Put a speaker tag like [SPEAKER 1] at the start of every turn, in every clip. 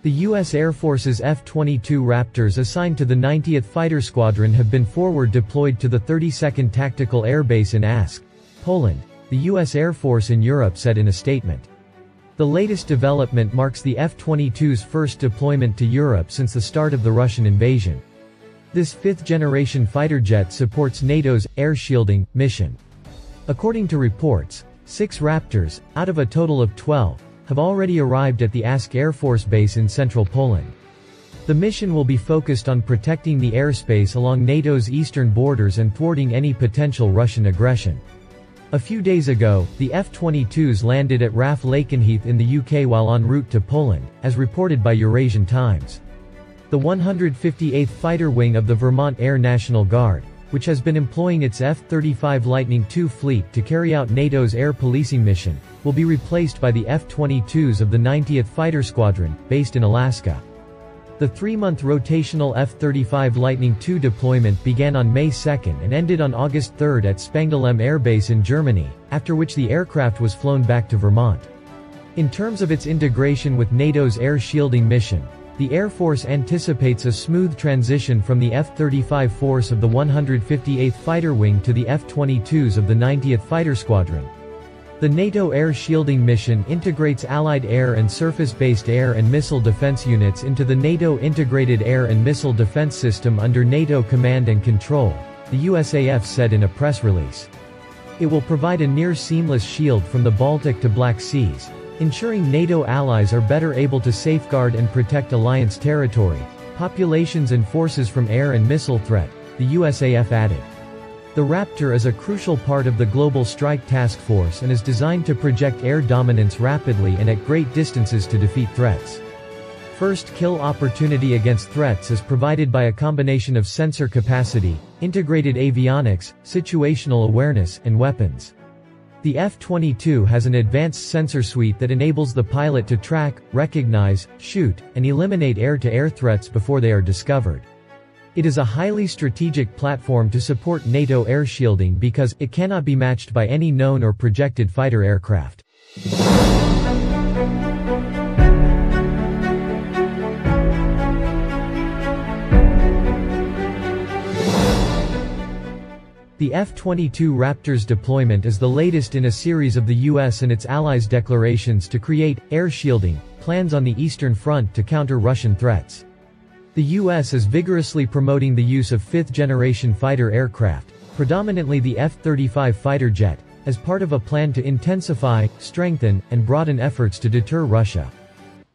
[SPEAKER 1] The U.S. Air Force's F-22 Raptors assigned to the 90th Fighter Squadron have been forward deployed to the 32nd Tactical Air Base in Ask, Poland, the U.S. Air Force in Europe said in a statement. The latest development marks the F-22's first deployment to Europe since the start of the Russian invasion. This fifth-generation fighter jet supports NATO's air shielding mission. According to reports, 6 Raptors, out of a total of 12, have already arrived at the Ask Air Force Base in central Poland. The mission will be focused on protecting the airspace along NATO's eastern borders and thwarting any potential Russian aggression. A few days ago, the F-22s landed at RAF Lakenheath in the UK while en route to Poland, as reported by Eurasian Times. The 158th Fighter Wing of the Vermont Air National Guard, which has been employing its F-35 Lightning II fleet to carry out NATO's air policing mission, will be replaced by the F-22s of the 90th Fighter Squadron, based in Alaska. The 3-month rotational F-35 Lightning II deployment began on May 2 and ended on August 3 at Spangdahlem Air Base in Germany, after which the aircraft was flown back to Vermont. In terms of its integration with NATO's air shielding mission, the Air Force anticipates a smooth transition from the F-35 force of the 158th Fighter Wing to the F-22s of the 90th Fighter Squadron. The NATO air shielding mission integrates Allied air and surface-based air and missile defense units into the NATO Integrated Air and Missile Defense System under NATO Command and Control, the USAF said in a press release. It will provide a near-seamless shield from the Baltic to Black Seas, ensuring NATO allies are better able to safeguard and protect alliance territory, populations and forces from air and missile threat, the USAF added. The Raptor is a crucial part of the Global Strike Task Force and is designed to project air dominance rapidly and at great distances to defeat threats. First kill opportunity against threats is provided by a combination of sensor capacity, integrated avionics, situational awareness, and weapons. The F-22 has an advanced sensor suite that enables the pilot to track, recognize, shoot, and eliminate air-to-air threats before they are discovered. It is a highly strategic platform to support NATO air shielding because it cannot be matched by any known or projected fighter aircraft. The F-22 Raptor's deployment is the latest in a series of the U.S. and its allies' declarations to create air shielding plans on the Eastern Front to counter Russian threats. The U.S. is vigorously promoting the use of fifth-generation fighter aircraft, predominantly the F-35 fighter jet, as part of a plan to intensify, strengthen, and broaden efforts to deter Russia.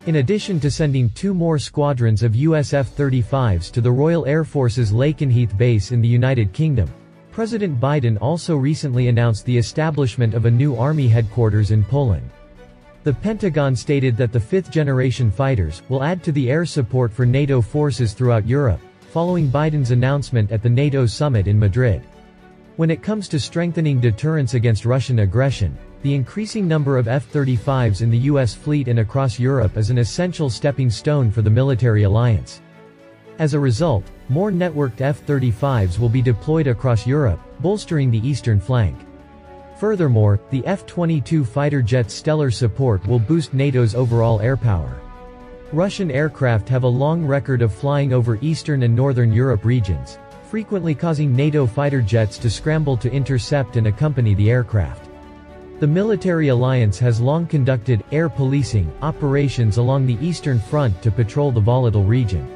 [SPEAKER 1] In addition to sending 2 more squadrons of U.S. F-35s to the Royal Air Force's Lakenheath base in the United Kingdom, President Biden also recently announced the establishment of a new Army headquarters in Poland. The Pentagon stated that the fifth-generation fighters will add to the air support for NATO forces throughout Europe, following Biden's announcement at the NATO summit in Madrid. When it comes to strengthening deterrence against Russian aggression, the increasing number of F-35s in the U.S. fleet and across Europe is an essential stepping stone for the military alliance. As a result, more networked F-35s will be deployed across Europe, bolstering the eastern flank. Furthermore, the F-22 fighter jet's stellar support will boost NATO's overall airpower. Russian aircraft have a long record of flying over Eastern and Northern Europe regions, frequently causing NATO fighter jets to scramble to intercept and accompany the aircraft. The military alliance has long conducted air policing operations along the Eastern Front to patrol the volatile region.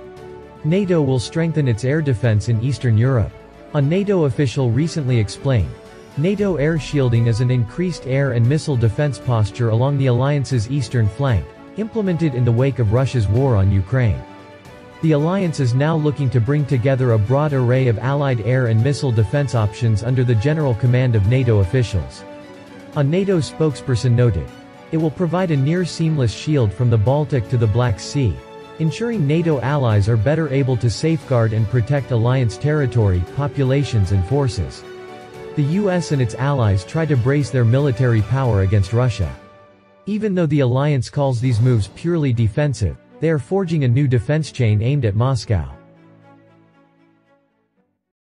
[SPEAKER 1] NATO will strengthen its air defense in Eastern Europe. A NATO official recently explained, NATO air shielding is an increased air and missile defense posture along the alliance's eastern flank, implemented in the wake of Russia's war on Ukraine. The alliance is now looking to bring together a broad array of allied air and missile defense options under the general command of NATO officials. A NATO spokesperson noted, it will provide a near-seamless shield from the Baltic to the Black Sea, ensuring NATO allies are better able to safeguard and protect alliance territory, populations and forces. The US and its allies try to brace their military power against Russia. Even though the alliance calls these moves purely defensive, they are forging a new defense chain aimed at Moscow.